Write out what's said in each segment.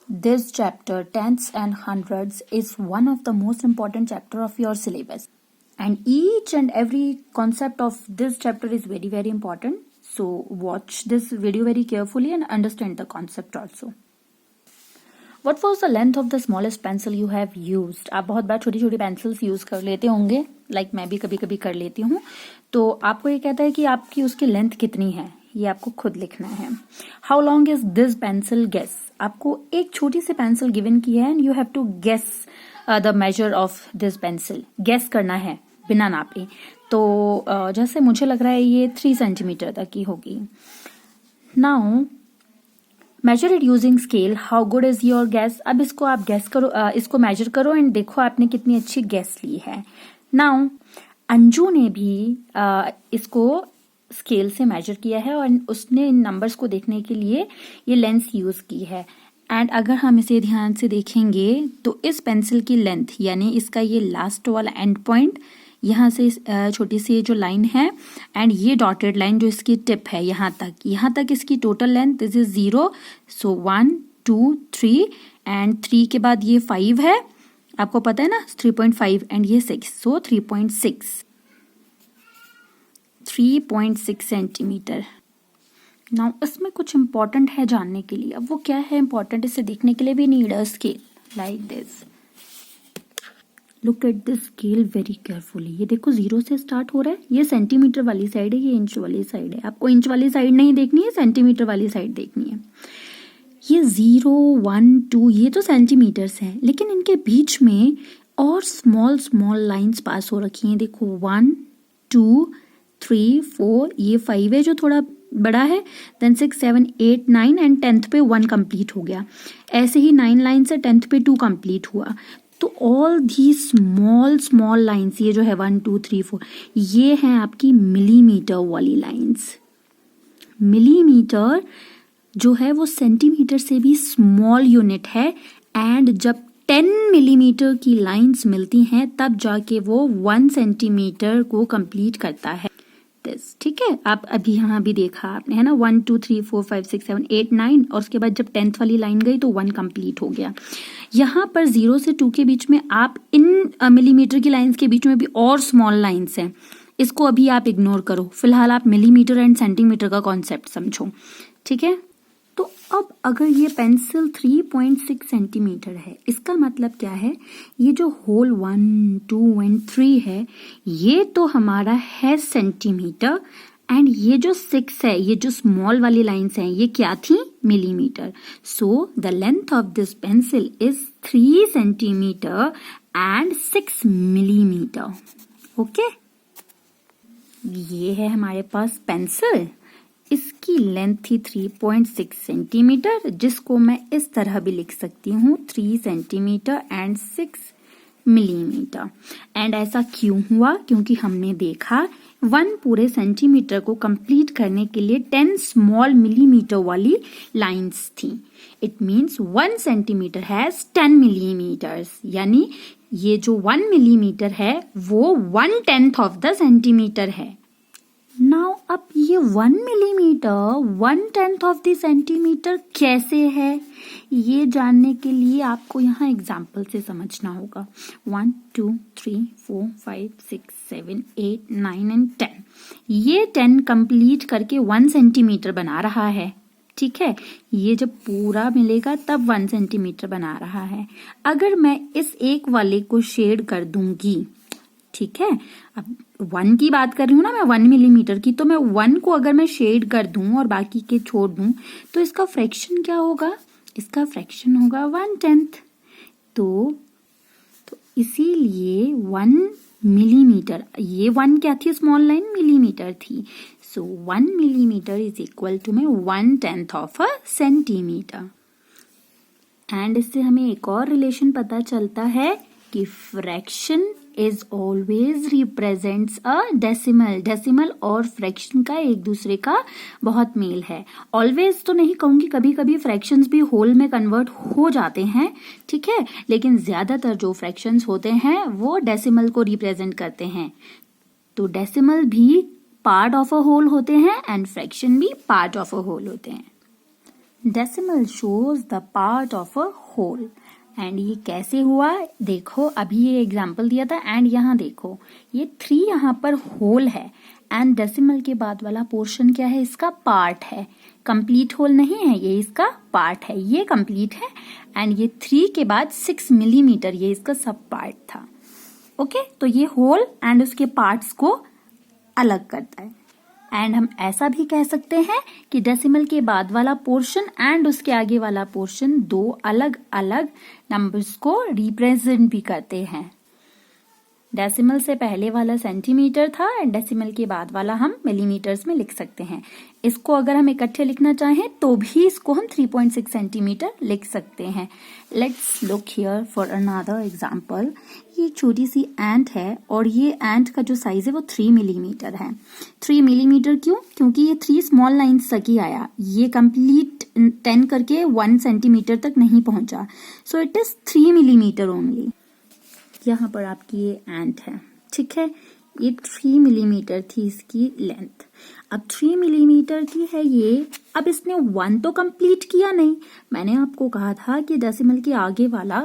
This chapter, tenths and hundreds, is one of the most important chapter of your syllabus. And each and every concept of this chapter is very, very important. So watch this video very carefully and understand the concept also. What was the length of the smallest pencil you have used? आप बहुत बार छोटी छोटी pencils use कर लेते होंगे, like मैं भी कभी कभी कर लेती हूँ. तो आपको ये कहता है कि आपकी उसकी लेंथ कितनी है, ये आपको खुद लिखना है. How long is this pencil? Guess. आपको एक छोटी सी पेंसिल गिवन की है and you have to guess the measure of this pencil. Guess करना है बिना नापे. तो जैसे मुझे लग रहा है ये 3 सेंटीमीटर तक की होगी. Now measure it using scale. How good is your gas? अब इसको आप गैस करो, इसको मेजर करो एंड देखो आपने कितनी अच्छी गैस ली है. नाउ अंजू ने भी इसको स्केल से मेजर किया है और उसने इन नंबर्स को देखने के लिए ये लेंस यूज की है. एंड अगर हम इसे ध्यान से देखेंगे तो इस पेंसिल की लेंथ यानी इसका ये लास्ट वाला एंड पॉइंट, यहाँ से छोटी सी जो लाइन है एंड ये डॉटेड लाइन जो इसकी टिप है यहाँ तक इसकी total length this is 0. So 1 2 3 and 3 के बाद ये 5 है, आपको पता है ना, 3.5 एंड ये 6, सो 3.6 सेंटीमीटर. नाउ इसमें कुछ इंपॉर्टेंट है जानने के लिए. अब वो क्या है इंपॉर्टेंट, इसे देखने के लिए भी need a scale like this. Look at this scale very carefully. ये देखो 0 से स्टार्ट हो रहा है. ये सेंटीमीटर वाली साइड है, ये इंच वाली साइड है. आपको इंच वाली साइड नहीं देखनी है, सेंटीमीटर वाली साइड देखनी है. ये 0 1 2 ये तो सेंटीमीटर्स हैं, लेकिन इनके बीच में और स्मॉल लाइंस पास हो रखी हैं. देखो 1 2 3 4, ये 5 है जो थोड़ा बड़ा है, देन 6 7 8 9 एंड 10th पे 1 कंप्लीट हो गया. ऐसे ही 9 लाइन से 10th पे 2 कंप्लीट हुआ. तो ऑल दी स्मॉल लाइंस, ये जो है 1 2 3 4, ये हैं आपकी मिलीमीटर वाली लाइंस. मिलीमीटर जो है वो सेंटीमीटर से भी स्मॉल यूनिट है. एंड जब 10 मिलीमीटर की लाइंस मिलती हैं तब जाके वो 1 सेंटीमीटर को कंप्लीट करता है. ठीक है, आप अभी यहाँ भी देखा आपने, है ना, 1 2 3 4 5 6 7 8 9 और उसके बाद जब 10th वाली लाइन गई तो 1 कंप्लीट हो गया. यहाँ पर 0 से 2 के बीच में आप इन मिलीमीटर की लाइंस के बीच में भी और स्मॉल लाइंस हैं, इसको अभी आप इग्नोर करो. फिलहाल आप मिलीमीटर एंड सेंटीमीटर का कॉन्सेप्ट समझो. ठीक है, तो अब अगर ये पेंसिल 3.6 सेंटीमीटर है, इसका मतलब क्या है, ये जो होल 1 2 एंड 3 है ये तो हमारा है सेंटीमीटर, एंड ये जो 6 है, ये जो स्मॉल वाली लाइंस हैं, ये क्या थी, millimetre. So the length of this pencil is 3 centimetre and 6 millimetre. Okay, ये है हमारे पास पेंसिल. इसकी लेंथ थी 3.6 सेंटीमीटर, जिसको मैं इस तरह भी लिख सकती हूँ 3 सेंटीमीटर एंड 6 मिलीमीटर. एंड ऐसा क्यों हुआ, क्योंकि हमने देखा 1 पूरे सेंटीमीटर को कंप्लीट करने के लिए 10 स्मॉल मिलीमीटर वाली लाइंस थी. It means 1 centimetre has 10 millimetres, यानी ये जो 1 मिलीमीटर है वो 1/10 ऑफ द सेंटीमीटर है. नाउ अब ये 1 मिलीमीटर 1/10 ऑफ द सेंटीमीटर कैसे है, ये जानने के लिए आपको यहाँ एग्जाम्पल से समझना होगा. 1 2 3 4 5 6 7 8 9 एंड 10. ये 10 कंप्लीट करके 1 सेंटीमीटर बना रहा है. ठीक है, ये जब पूरा मिलेगा तब 1 सेंटीमीटर बना रहा है. अगर मैं इस एक वाले को शेड कर दूंगी, ठीक है, अब 1 की बात कर रही हूँ ना मैं, 1 मिलीमीटर की, तो मैं 1 को अगर मैं शेड कर दूं और बाकी के छोड़ दूं तो इसका फ्रैक्शन क्या होगा, इसका फ्रैक्शन होगा 1/10. तो इसीलिए 1 मिलीमीटर, ये 1 क्या थी, स्मॉल लाइन मिलीमीटर थी. सो 1 मिलीमीटर इज इक्वल टू में 1/10 ऑफ अ सेंटीमीटर. एंड इससे हमें एक और रिलेशन पता चलता है कि fraction is always represents a decimal. Decimal और फ्रैक्शन का एक दूसरे का बहुत मेल है. ऑलवेज तो नहीं कहूंगी, कभी कभी फ्रैक्शंस भी होल में कन्वर्ट हो जाते हैं. ठीक है, लेकिन ज्यादातर जो फ्रैक्शंस होते हैं वो डेसिमल को रिप्रेजेंट करते हैं. तो डेसिमल भी पार्ट ऑफ अ होल होते हैं एंड फ्रैक्शन भी पार्ट ऑफ अ होल होते हैं. Decimal shows the part of a whole. And ये कैसे हुआ, देखो अभी ये एग्जाम्पल दिया था एंड यहाँ देखो ये 3 यहाँ पर होल है एंड डेसिमल के बाद वाला पोर्शन क्या है, इसका पार्ट है, कंप्लीट होल नहीं है, ये इसका पार्ट है, ये कंप्लीट है एंड ये 3 के बाद 6 मिलीमीटर ये इसका सब पार्ट था। ओके तो ये होल एंड उसके पार्ट्स को अलग करता है। एंड हम ऐसा भी कह सकते हैं कि डेसिमल के बाद वाला पोर्शन एंड उसके आगे वाला पोर्शन 2 अलग अलग नंबर्स को रिप्रेजेंट भी करते हैं। डेसिमल से पहले वाला सेंटीमीटर था एंड डेसिमल के बाद वाला हम मिलीमीटर्स में लिख सकते हैं। इसको अगर हम इकट्ठे लिखना चाहें तो भी इसको हम 3.6 सेंटीमीटर लिख सकते हैं। Let's look here for another example. ये छोटी सी एंट है और ये एंट का जो साइज है वो 3 मिलीमीटर है। 3 मिलीमीटर क्यों? क्योंकि ये 3 स्मॉल लाइन्स तक ही आया, ये कंप्लीट 10 करके 1 सेंटीमीटर तक नहीं पहुंचा, so it is 3 millimetre only. यहाँ पर आपकी ये एंट है, ठीक है, ये 3 मिलीमीटर थी इसकी लेंथ। अब 3 मिलीमीटर की है ये, अब इसने 1 तो कंप्लीट किया नहीं, मैंने आपको कहा था कि डेसिमल के आगे वाला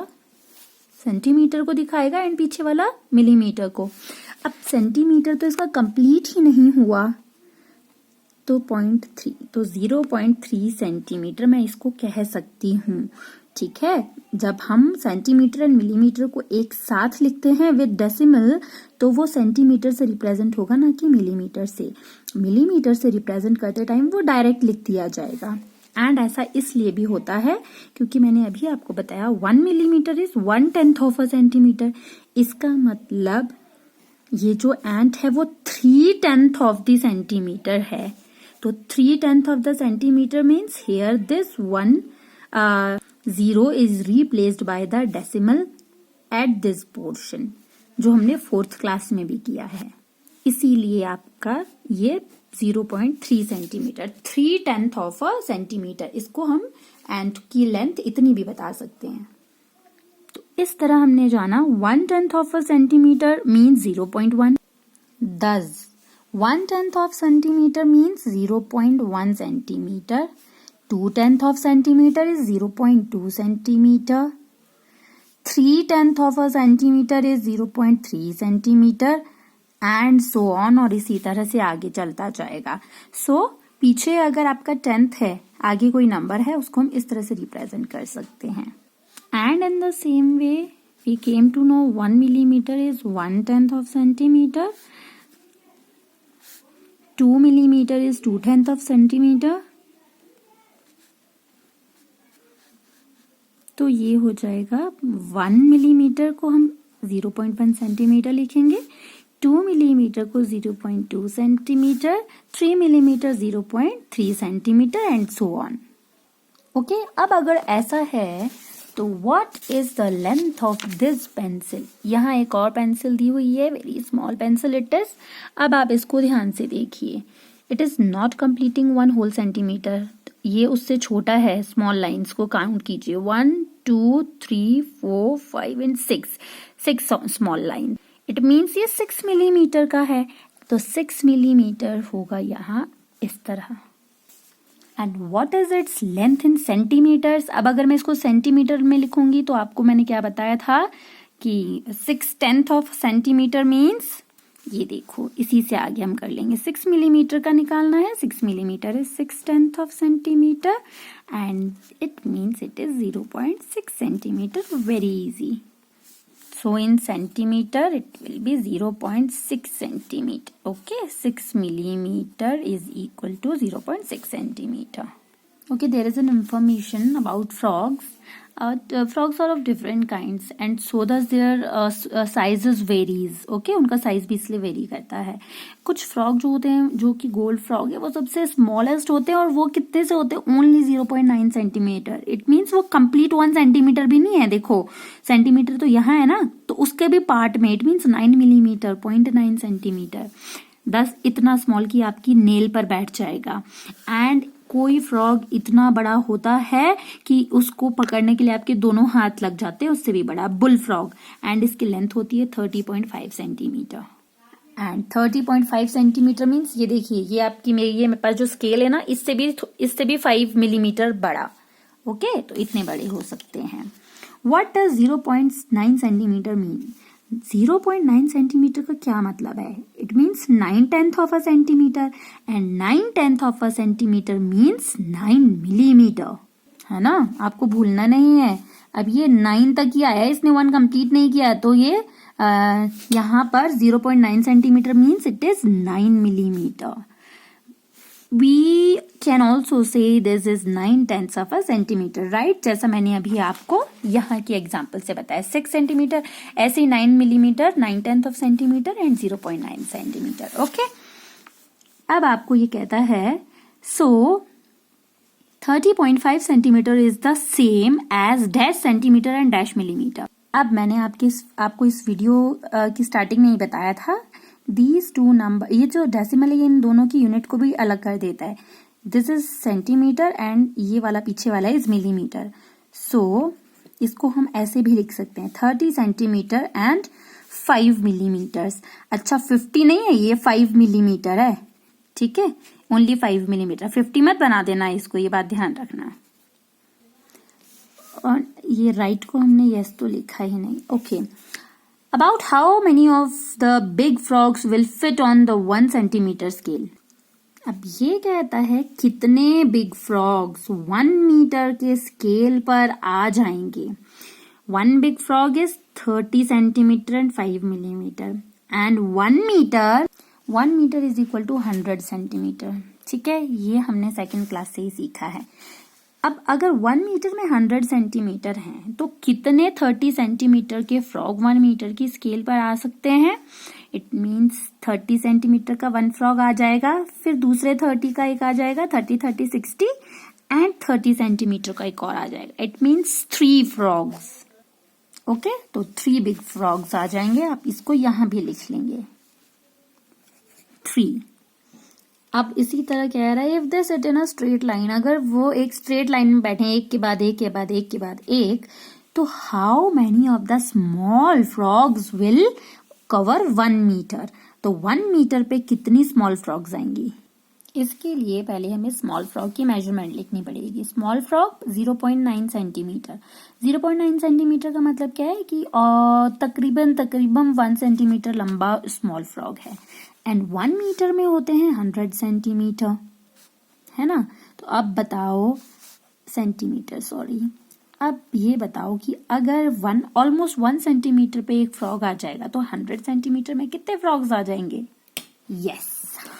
सेंटीमीटर को दिखाएगा एंड पीछे वाला मिलीमीटर को। अब सेंटीमीटर तो इसका कंप्लीट ही नहीं हुआ, तो 0.3, तो 0.3 सेंटीमीटर मैं इसको कह सकती हूँ, ठीक है। जब हम सेंटीमीटर एंड मिलीमीटर को एक साथ लिखते हैं विद डेसिमल तो वो सेंटीमीटर से रिप्रेजेंट होगा ना कि मिलीमीटर से। मिलीमीटर से रिप्रेजेंट करते टाइम वो डायरेक्ट लिख दिया जाएगा। एंड ऐसा इसलिए भी होता है क्योंकि मैंने अभी आपको बताया 1 millimetre is 1/10 of a centimetre. इसका मतलब ये जो एंट है वो 3/10 ऑफ द सेंटीमीटर है। तो 3/10 of the centimetre means here this 1 0 is replaced by the decimal at this portion, जो हमने 4th क्लास में भी किया है। इसीलिए आपका ये 0.3 सेंटीमीटर, 3/10 ऑफ अ सेंटीमीटर, इसको हम एंट की लेंथ इतनी भी बता सकते हैं। तो इस तरह हमने जाना 1/10 of a centimetre means 0.1, thus 1/10 of centimetre means 0.1 centimetre, 2/10 of centimeter is 0.2 centimeter, 3/10 of a centimeter is 0.3 centimeter and so on, और इसी तरह से आगे चलता जाएगा। So पीछे अगर आपका 10th है, आगे कोई नंबर है, उसको हम इस तरह से रिप्रेजेंट कर सकते हैं। And in the same way we came to know 1 millimeter is 1/10 of centimeter, 2 millimeter is 2/10 of centimeter, तो ये हो जाएगा 1 मिलीमीटर को हम 0.1 सेंटीमीटर लिखेंगे, 2 मिलीमीटर को 0.2 centimetre, 3 millimetre 0.3 centimetre and so on. Okay, अब अगर ऐसा है तो what is the length of this pencil. यहाँ एक और पेंसिल दी हुई है, very small pencil it is. अब आप इसको ध्यान से देखिए, it is not completing 1 whole centimetre, ये उससे छोटा है। स्मॉल लाइन्स को काउंट कीजिए, 1 2 3 4 5 and 6 small line, it means ये 6 मिलीमीटर का है, तो 6 मिलीमीटर होगा यहाँ इस तरह। And what is its length in centimetres. अब अगर मैं इसको सेंटीमीटर में लिखूंगी तो आपको मैंने क्या बताया था कि 6/10 ऑफ सेंटीमीटर मीन्स, ये देखो इसी से आगे हम कर लेंगे, 6 मिलीमीटर का निकालना है, 6 millimetre is 6/10 of centimetre and it means it is 0.6 centimetre, very easy. So in centimetre it will be 0.6 centimetre, okay. 6 millimeter is equal to 0.6 centimeter. Okay, there is an information about frogs. Frogs are of different kinds and so does their sizes varies. Okay, उनका size भी इसलिए very करता है। कुछ frog जो होते हैं, जो कि गोल्ड फ्रॉग है, वो सबसे स्मॉलेस्ट होते हैं और वो कितने से होते हैं, ओनली 0.9 सेंटीमीटर। इट मीन्स वो कंप्लीट 1 सेंटीमीटर भी नहीं है। देखो सेंटीमीटर तो यहाँ है ना, तो उसके भी पार्ट में इट मीन्स 9 मिलीमीटर, 0.9 सेंटीमीटर। 10 इतना स्मॉल की आपकी नेल पर बैठ जाएगा। एंड कोई फ्रॉग इतना बड़ा होता है कि उसको पकड़ने के लिए आपके दोनों हाथ लग जाते हैं, उससे भी बड़ा बुल फ्रॉग, एंड इसकी लेंथ होती है 30.5 सेंटीमीटर। एंड 30.5 सेंटीमीटर मीन्स ये देखिए, ये आपकी मेरे पास जो स्केल है ना, इससे भी 5 मिलीमीटर बड़ा। ओके, तो इतने बड़े हो सकते हैं। What does 0.9 centimetre mean? 0.9 centimetre का क्या मतलब है? It means 9/10 of a centimetre, and 9/10 of a centimetre means 9 millimetre, है ना, आपको भूलना नहीं है। अब ये 9 तक ही आया है, इसने 1 कंप्लीट नहीं किया, तो ये यहाँ पर 0.9 centimetre means it is 9 millimetre. We can also say this is 9/10 of a centimeter, right? जैसा मैंने अभी आपको यहाँ की एग्जाम्पल से बताया, 6 सेंटीमीटर, ऐसे ही 9 millimetre, 9/10 of centimetre and 0.9 centimetre. Okay, अब आपको ये कहता है so 30.5 centimetre is the same as dash centimetre and dash millimetre. अब मैंने आपको इस वीडियो की स्टार्टिंग में ही बताया था, दीज टू नंबर, ये जो डेसिमल है ये इन दोनों की यूनिट को भी अलग कर देता है। दिस इज सेंटीमीटर एंड ये वाला पीछे वाला इज मिलीमीटर। सो इसको हम ऐसे भी लिख सकते हैं, 30 सेंटीमीटर एंड 5 मिलीमीटर्स। अच्छा, 50 नहीं है, ये 5 मिलीमीटर है, ठीक है, ओनली 5 मिलीमीटर, 50 मत बना देना इसको, ये बात ध्यान रखना। और ये राइट को हमने यस तो लिखा ही नहीं। Okay, about how many of the big frogs will fit on the 1 centimeter scale? अब ये कहता है कितने बिग फ्रॉग्स 1 मीटर के स्केल पर आ जाएंगे। 1 big frog is 30 centimetre and 5 millimetre, and 1 metre is equal to 100 centimetre. ठीक है, ये हमने सेकेंड क्लास से ही सीखा है। अब अगर 1 मीटर में 100 सेंटीमीटर हैं, तो कितने 30 सेंटीमीटर के फ्रॉग 1 मीटर की स्केल पर आ सकते हैं? इट मीन्स 30 सेंटीमीटर का 1 फ्रॉग आ जाएगा, फिर दूसरे 30 का एक आ जाएगा, 30, 60 एंड 30 सेंटीमीटर का एक और आ जाएगा। It means 3 frogs. ओके, तो 3 बिग फ्रॉग्स आ जाएंगे। आप इसको यहां भी लिख लेंगे 3। अब इसी तरह कह रहा है, if they sit in a straight line, अगर वो एक स्ट्रेट लाइन में बैठे एक के बाद एक के बाद एक के बाद एक, तो how many of the small frogs will cover 1 metre? तो 1 मीटर पे कितनी स्मॉल फ्रॉग्स आएंगी? इसके लिए पहले हमें स्मॉल फ्रॉग की मेजरमेंट लिखनी पड़ेगी। Small frog 0.9 centimetre. 0.9 सेंटीमीटर का मतलब क्या है कि तकरीबन 1 सेंटीमीटर लंबा स्मॉल फ्रॉग है, एंड 1 मीटर में होते हैं 100 सेंटीमीटर, है ना। तो अब बताओ सेंटीमीटर, सॉरी, अब ये बताओ कि अगर ऑलमोस्ट 1 सेंटीमीटर पे एक फ्रॉग आ जाएगा, तो 100 सेंटीमीटर में कितने फ्रॉग्स आ जाएंगे? यस,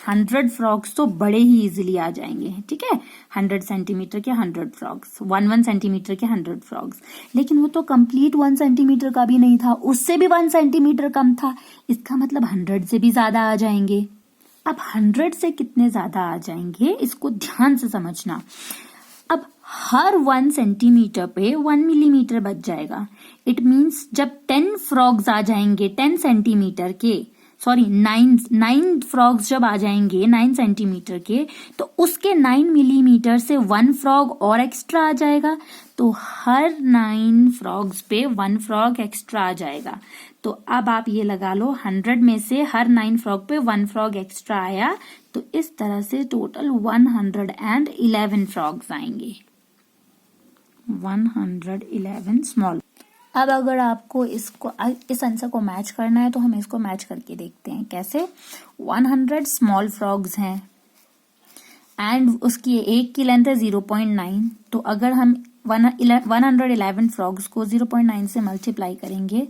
100 फ्रॉग्स तो बड़े ही इजीली आ जाएंगे। ठीक है, 100 सेंटीमीटर के 100 फ्रॉग्स, 1 सेंटीमीटर के 100 फ्रॉग्स। लेकिन वो तो कंप्लीट 1 सेंटीमीटर का भी नहीं था, उससे भी 1 सेंटीमीटर कम था। इसका मतलब 100 से भी ज्यादा आ जाएंगे। अब 100 से कितने ज्यादा आ जाएंगे, इसको ध्यान से समझना। अब हर 1 सेंटीमीटर पे 1 मिलीमीटर बच जाएगा। इट मीन्स जब 10 फ्रॉग्स आ जाएंगे 10 सेंटीमीटर के, सॉरी 9 फ्रॉग्स जब आ जाएंगे 9 सेंटीमीटर के, तो उसके 9 मिलीमीटर से 1 फ्रॉग और एक्स्ट्रा आ जाएगा। तो हर 9 फ्रॉग्स पे 1 फ्रॉग एक्स्ट्रा आ जाएगा। तो अब आप ये लगा लो, 100 में से हर 9 फ्रॉग पे 1 फ्रॉग एक्स्ट्रा आया, तो इस तरह से टोटल 111 फ्रॉग्स आएंगे। 111 स्मॉल। अब अगर आपको इस आंसर को मैच करना है, तो हम इसको मैच करके देखते हैं कैसे। 100 स्मॉल फ्रॉग्स हैं एंड उसकी एक की लेंथ है 0.9, तो अगर हम 111 फ्रॉग्स को 0.9 से मल्टीप्लाई करेंगे,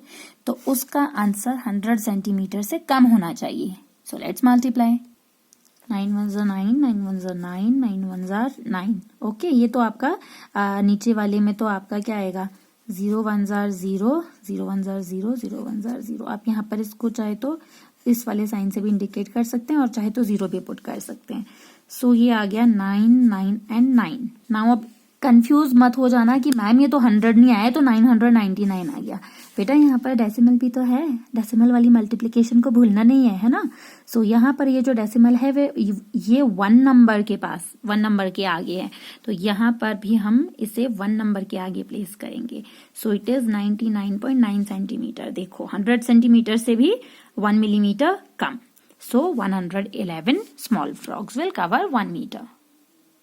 तो उसका आंसर 100 सेंटीमीटर से कम होना चाहिए। So let's multiply. 9 1 9, 9 1 9, 9 1 9। ओके, ये तो आपका नीचे वाले में तो आपका क्या आएगा, 0 1 0, 0 1 0, 0 1 0। आप यहाँ पर इसको चाहे तो इस वाले साइन से भी इंडिकेट कर सकते हैं और चाहे तो 0 भी पुट कर सकते हैं। सो ये आ गया 9 9 एंड 9। नाउ अब कंफ्यूज मत हो जाना कि मैम ये तो 100 नहीं आया, तो 999 आ गया। बेटा यहाँ पर डेसिमल भी तो है, डेसिमल वाली मल्टीप्लिकेशन को भूलना नहीं है ना। सो यहाँ पर ये जो डेसिमल है वे ये 1 नंबर के पास 1 नंबर के आगे है, तो यहाँ पर भी हम इसे 1 नंबर के आगे प्लेस करेंगे। So it is 99.9 centimetre. देखो 100 सेंटीमीटर से भी 1 millimetre come. So 111 small frogs will cover 1 meter.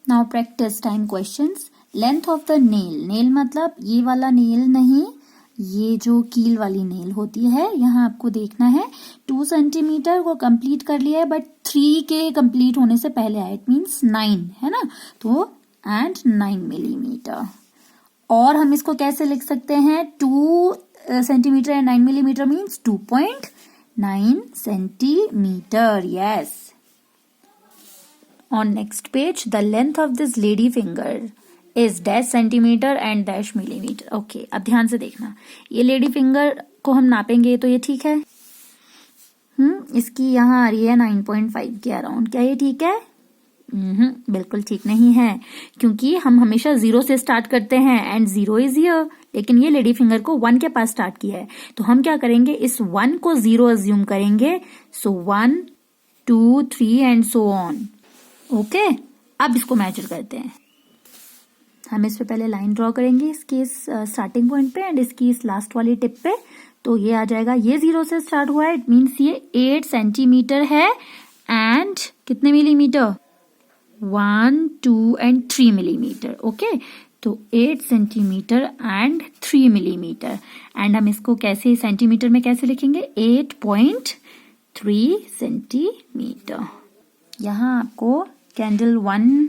Now practice time questions. Length of the nail. Nail मतलब ये वाला nail नहीं, ये जो कील वाली नेल होती है, यहाँ आपको देखना है 2 सेंटीमीटर को कंप्लीट कर लिया है, बट 3 के कंप्लीट होने से पहले आया, इट मीन्स 9 है ना, तो एंड 9 मिलीमीटर. और हम इसको कैसे लिख सकते हैं, 2 centimetre and 9 millimetre means 2.9 centimetre. Yes. On next page, the length of this lady finger is dash centimetre and dash millimetre. Okay, अब ध्यान से देखना, ये लेडी फिंगर को हम नापेंगे तो ये ठीक है. इसकी यहाँ आ रही है 9.5 के अराउंड. क्या ये ठीक है? बिल्कुल ठीक नहीं है, क्योंकि हम हमेशा 0 से स्टार्ट करते हैं एंड 0 इज हियर. लेकिन ये लेडी फिंगर को 1 के पास स्टार्ट किया है, तो हम क्या करेंगे, इस 1 को 0 अज्यूम करेंगे. सो 1 2 3 एंड सो ऑन. ओके, अब इसको मेजर करते हैं. हम इस पे पहले लाइन ड्रॉ करेंगे इसके इस स्टार्टिंग पॉइंट पे एंड इसकी इस लास्ट वाली टिप पे. तो ये आ जाएगा, ये 0 से स्टार्ट हुआ है, इट मीन्स ये 8 सेंटीमीटर है एंड कितने मिलीमीटर, 1 2 एंड 3 मिलीमीटर. ओके, तो 8 सेंटीमीटर एंड 3 मिलीमीटर. एंड हम इसको कैसे सेंटीमीटर में कैसे लिखेंगे, 8.3 सेंटीमीटर. यहाँ आपको कैंडल 1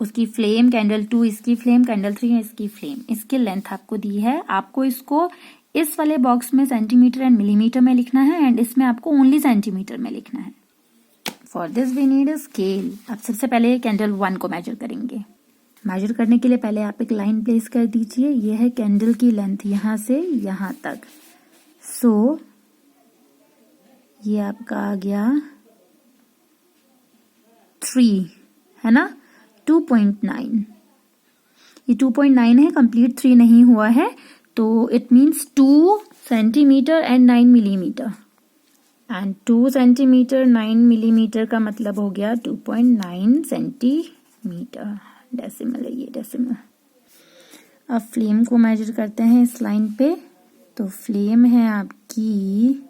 उसकी फ्लेम, कैंडल 2 इसकी फ्लेम, कैंडल 3 इसकी फ्लेम, इसकी लेंथ आपको दी है. आपको इसको इस वाले बॉक्स में सेंटीमीटर एंड मिलीमीटर में लिखना है एंड इसमें आपको ओनली सेंटीमीटर में लिखना है. For this we need a scale. अब सबसे पहले कैंडल 1 को मेजर करेंगे. मेजर करने के लिए पहले आप एक लाइन प्लेस कर दीजिए. ये है कैंडल की लेंथ यहाँ से यहाँ तक. सो ये आपका आ गया 3 है ना, 2.9. ये 2.9 है, कंप्लीट 3 नहीं हुआ है, तो it means 2 centimetre and 9 millimetre. And 2 centimetre 9 millimetre का मतलब हो गया 2.9 सेंटीमीटर. डेसिमल है ये, डेसिमल. अब फ्लेम को मेजर करते हैं इस लाइन पे. तो फ्लेम है आपकी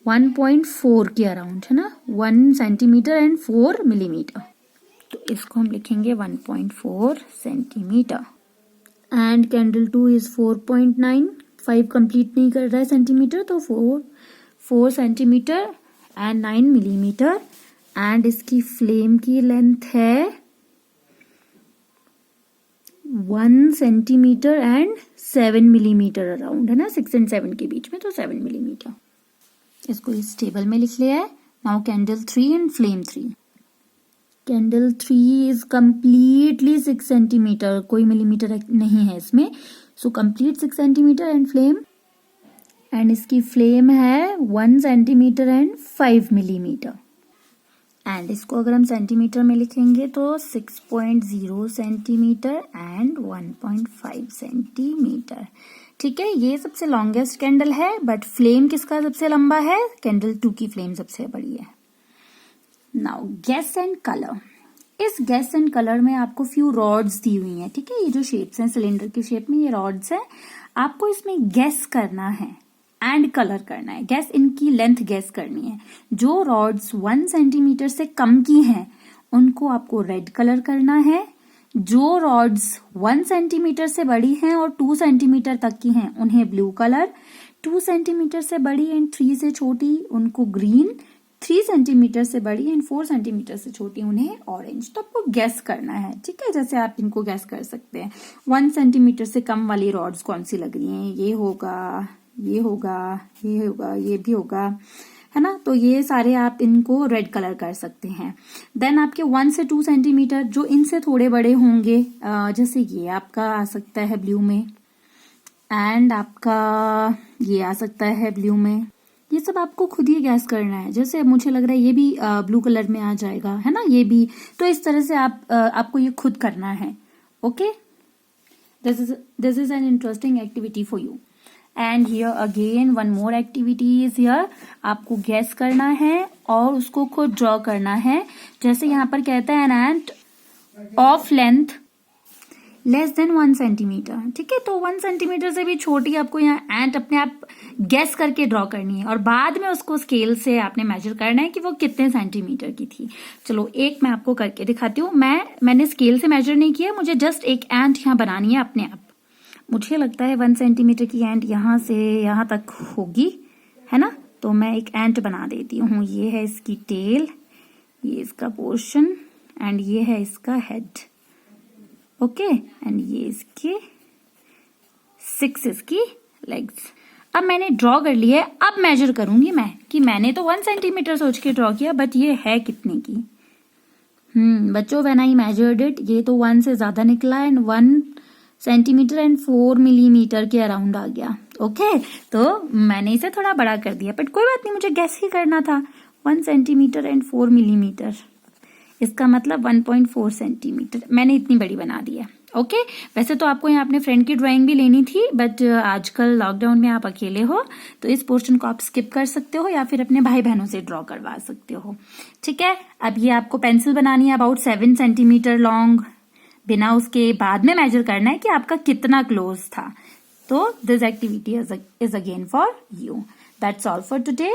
1.4 के अराउंड है ना, 1 सेंटीमीटर एंड 4 मिलीमीटर. तो इसको हम लिखेंगे 1.4 centimetre. And candle 2 is 4.9, 5 complete नहीं कर रहा है सेंटीमीटर, तो 4 सेंटीमीटर एंड 9 मिलीमीटर. एंड इसकी फ्लेम की लेंथ है 1 सेंटीमीटर एंड 7 मिलीमीटर अराउंड है ना, 6 एंड 7 के बीच में, तो 7 मिलीमीटर. इसको इस टेबल में लिख लिया है. Now candle 3 and flame 3. Candle 3 is completely 6 centimetre, कोई मिलीमीटर नहीं है इसमें. So complete 6 centimetre and flame, and इसकी फ्लेम है 1 सेंटीमीटर एंड 5 मिलीमीटर. एंड इसको अगर हम सेंटीमीटर में लिखेंगे तो 6.0 सेंटीमीटर एंड 1.5 सेंटीमीटर. ठीक है, ये सबसे लॉन्गेस्ट कैंडल है, बट फ्लेम किसका सबसे लंबा है, कैंडल 2 की फ्लेम सबसे बड़ी है. Now gas and colour. इस गैस एंड कलर में आपको फ्यू रॉड्स दी हुई हैं. ठीक है, ये जो शेप्स हैं सिलेंडर की शेप में, ये रॉड्स हैं. आपको इसमें गैस करना है एंड कलर करना है. गैस, इनकी लेंथ गैस करनी है. जो रॉड्स 1 सेंटीमीटर से कम की हैं उनको आपको रेड कलर करना है. जो रॉड्स 1 सेंटीमीटर से बड़ी हैं और 2 सेंटीमीटर तक की हैं उन्हें ब्लू कलर, 2 सेंटीमीटर से बड़ी एंड 3 से छोटी उनको ग्रीन, 3 सेंटीमीटर से बड़ी एंड 4 सेंटीमीटर से छोटी उन्हें ऑरेंज. तो आपको गैस करना है. ठीक है, जैसे आप इनको गैस कर सकते हैं. 1 सेंटीमीटर से कम वाली रॉड्स कौन सी लग रही हैं, ये होगा, ये होगा, ये होगा, ये भी होगा, है ना. तो ये सारे आप इनको रेड कलर कर सकते हैं. देन आपके 1 से 2 सेंटीमीटर जो इनसे थोड़े बड़े होंगे, जैसे ये आपका आ सकता है ब्लू में, एंड आपका ये आ सकता है ब्लू में. ये सब आपको खुद ही गैस करना है. जैसे मुझे लग रहा है ये भी ब्लू कलर में आ जाएगा, है ना, ये भी. तो इस तरह से आपको ये खुद करना है. Okay, this is an interesting activity for you. And here again one more activity is here. आपको गैस करना है और उसको खुद ड्रॉ करना है. जैसे यहाँ पर कहता है an ant of length less than 1 centimetre. ठीक है, तो 1 सेंटीमीटर से भी छोटी आपको यहाँ एंट अपने आप गेस करके ड्रॉ करनी है और बाद में उसको स्केल से आपने मेजर करना है कि वो कितने सेंटीमीटर की थी। चलो एक मैं आपको करके दिखाती हूँ। मैंने स्केल से मेजर नहीं किया, मुझे जस्ट एक एंट यहाँ बनानी है अपने आप। मुझे लगता है 1 सेंटीमीटर की एंट यहाँ से यहाँ तक होगी, है ना। तो मैं एक एंट बना देती हूँ। ये है इसकी टेल, ये इसका पोर्शन एंड ये है इसका हेड। ओके, एंड ये इसके 6 इसकी लेग्स। अब मैंने ड्रॉ कर लिया है, अब मेजर करूंगी मैं कि मैंने तो 1 सेंटीमीटर सोच के ड्रॉ किया, बट ये है कितने की। बच्चों, व्हेन आई मेजर्ड इट, ये तो 1 से ज्यादा निकला एंड 1 सेंटीमीटर एंड 4 मिलीमीटर के अराउंड आ गया। ओके, तो मैंने इसे थोड़ा बड़ा कर दिया, बट कोई बात नहीं, मुझे गैस ही करना था। 1 सेंटीमीटर एंड 4 मिलीमीटर, इसका मतलब 1.4 सेंटीमीटर मैंने इतनी बड़ी बना दी है। ओके, वैसे तो आपको यहाँ अपने फ्रेंड की ड्राइंग भी लेनी थी, बट आजकल लॉकडाउन में आप अकेले हो तो इस पोर्शन को आप स्किप कर सकते हो या फिर अपने भाई बहनों से ड्रॉ करवा सकते हो। ठीक है, अब ये आपको पेंसिल बनानी है अबाउट 7 सेंटीमीटर लॉन्ग। बिना उसके बाद में मेजर करना है कि आपका कितना क्लोज था। तो this activity is again for you. That's all for today.